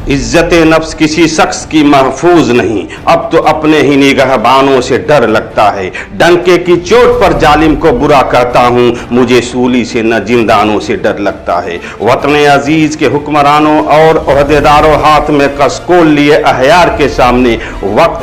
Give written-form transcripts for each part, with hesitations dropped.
इज्जत नफ्स किसी शख्स की महफूज नहीं, अब तो अपने ही निगहबानों से डर लगता है। डंके की चोट पर जालिम को बुरा करता हूँ, मुझे सूली से न जिंदानों से डर लगता है। वतन अजीज के हुक्मरानों और ओहदेदारों हाथ में कसकोल लिए अहयार के सामने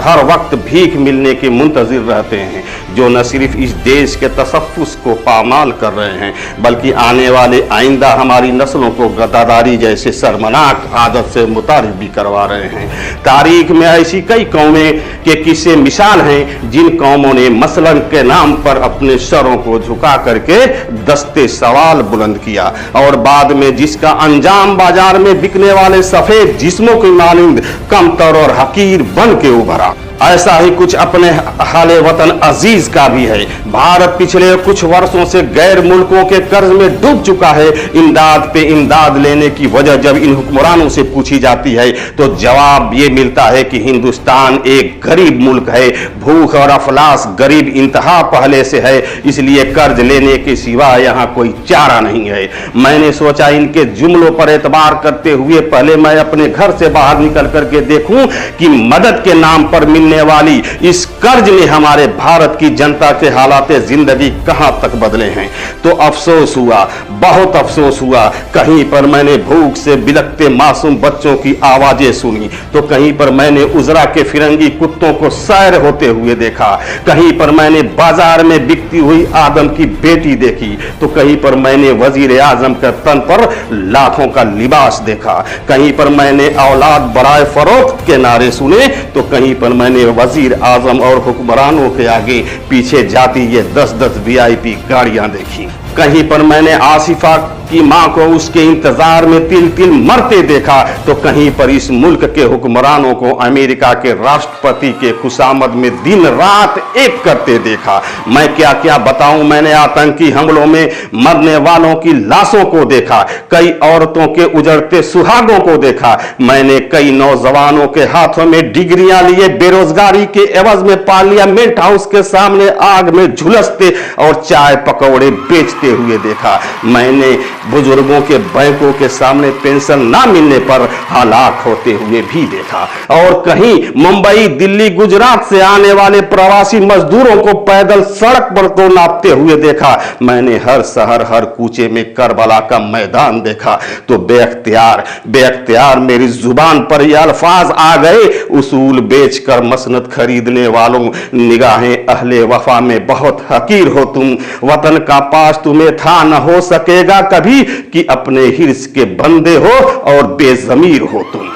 हर वक्त भीख मिलने के मुंतजिर रहते हैं, जो न सिर्फ इस देश के तसफ्फुस को पामाल कर रहे हैं बल्कि आने वाले आइंदा हमारी नस्लों को गद्दारी जैसे शर्मनाक आदत से मुतारिफ भी करवा रहे हैं। तारीख में ऐसी कई कौमें के किस्से मिसाल हैं जिन कौमों ने मसलन के नाम पर अपने सरों को झुका करके दस्ते सवाल बुलंद किया और बाद में जिसका अंजाम बाजार में बिकने वाले सफेद जिस्मों की मानिंद कमतर और हकीर बन के उभरा। ऐसा ही कुछ अपने हाले वतन अजीज का भी है। भारत पिछले कुछ वर्षों से गैर मुल्कों के कर्ज में डूब चुका है। इमदाद पे इमदाद लेने की वजह जब इन हुक्मरानों से पूछी जाती है तो जवाब ये मिलता है कि हिंदुस्तान एक गरीब मुल्क है, भूख और अफलास गरीब इंतहा पहले से है, इसलिए कर्ज लेने के सिवा यहाँ कोई चारा नहीं है। मैंने सोचा इनके जुमलों पर एतबार करते हुए पहले मैं अपने घर से बाहर निकल करके देखूं कि मदद के नाम पर मिलने वाली इस कर्ज ने हमारे भारत की जनता के हालात जिंदगी कहां तक बदले हैं। तो अफसोस हुआ, बहुत अफसोस हुआ। कहीं पर मैंने भूख से बिलखते मासूम बच्चों की आवाजें सुनी तो कहीं पर मैंने उजरा के फिरंगी कुत्तों को सैर होते हुए देखा, कहीं पर मैंने बाजार में बिकती हुई आदम की बेटी देखी तो कहीं पर मैंने वजीर आजम के तन पर लाखों का लिबास देखा, कहीं पर मैंने औलाद बराए फरोख्त के नारे सुने तो कहीं पर मैंने वजीर आजम और हुक्मरानों के आगे पीछे जाती ये 10-10 VIP गाड़ियां देखी। कहीं पर मैंने आसिफा की मां को उसके इंतजार में तिल तिल मरते देखा तो कहीं पर इस मुल्क के हुक्मरानों को अमेरिका के राष्ट्रपति के खुशामद में दिन रात एक करते देखा। मैं क्या क्या बताऊं, मैंने आतंकी हमलों में मरने वालों की लाशों को देखा, कई औरतों के उजड़ते सुहागों को देखा, मैंने कई नौजवानों के हाथों में डिग्रियां लिए बेरोजगारी के एवज में पार्लियामेंट हाउस के सामने आग में झुलसते और चाय पकौड़े बेचते हुए देखा, मैंने बुजुर्गों के बैंकों के सामने पेंशन ना मिलने पर हलाक होते हुए भी देखा और कहीं मुंबई दिल्ली गुजरात से आने वाले प्रवासी मजदूरों को पैदल सड़क पर तो नापते हुए देखा। मैंने हर शहर हर कूचे में करबला का मैदान देखा तो बेअख्तियार मेरी जुबान पर ये अल्फाज आ गए, उसूल बेचकर मसनद खरीदने वालों, निगाहें अहले वफा में बहुत हकीर हो तुम, वतन का पास तुम्हें था न हो सकेगा कभी कि अपने हिर्स के बंदे हो और बेजमीर हो तुम।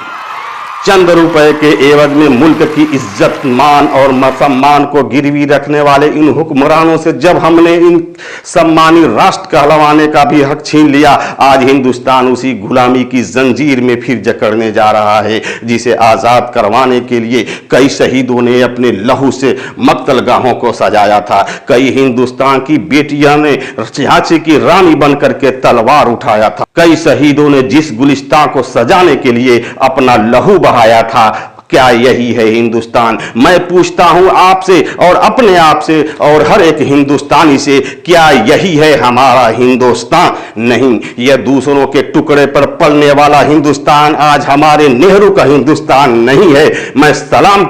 चंद रुपए के एवज में मुल्क की इज्जत मान और सम्मान को गिरवी रखने वाले इन हुक्मरानों से जब हमने इन सम्मानी राष्ट्र कहलवाने का भी हक छीन लिया, आज हिंदुस्तान उसी गुलामी की जंजीर में फिर जकड़ने जा रहा है जिसे आजाद करवाने के लिए कई शहीदों ने अपने लहू से मक्तलगाहों को सजाया था। कई हिंदुस्तान की बेटियां ने झांसी की रानी बनकर के तलवार उठाया था। कई शहीदों ने जिस गुलिस्तान को सजाने के लिए अपना लहू बहाया था, क्या यही है हिंदुस्तान? मैं पूछता हूं आपसे और अपने आप से और हर एक हिंदुस्तानी से, क्या यही है हमारा हिंदुस्तान? नहीं, यह दूसरों के टुकड़े पर पलने वाला हिंदुस्तान आज हमारे नेहरू का हिंदुस्तान नहीं है। मैं सलाम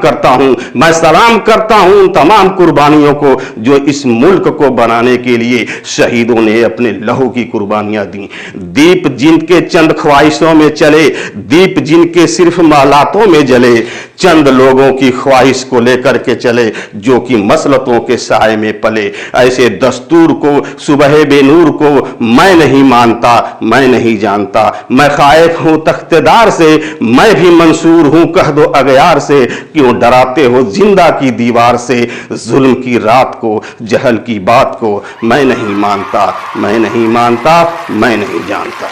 करता हूं तमाम कुर्बानियों को जो इस मुल्क को बनाने के लिए शहीदों ने अपने लहू की कुर्बानियां दी। दीप जिनके चंद ख्वाहिशों में चले, दीप जिनके सिर्फ महलातों में जले, चंद लोगों की ख्वाहिश को लेकर के चले जो कि मसलतों के साए में पले। ऐसे दस्तूर को, सुबह बेनूर को मैं नहीं मानता, मैं नहीं जानता। मैं खाइफ हूं तख्तेदार से, मैं भी मंसूर हूं कह दो अगयार से। क्यों डराते हो जिंदा की दीवार से? जुल्म की रात को, जहल की बात को मैं नहीं मानता, मैं नहीं जानता।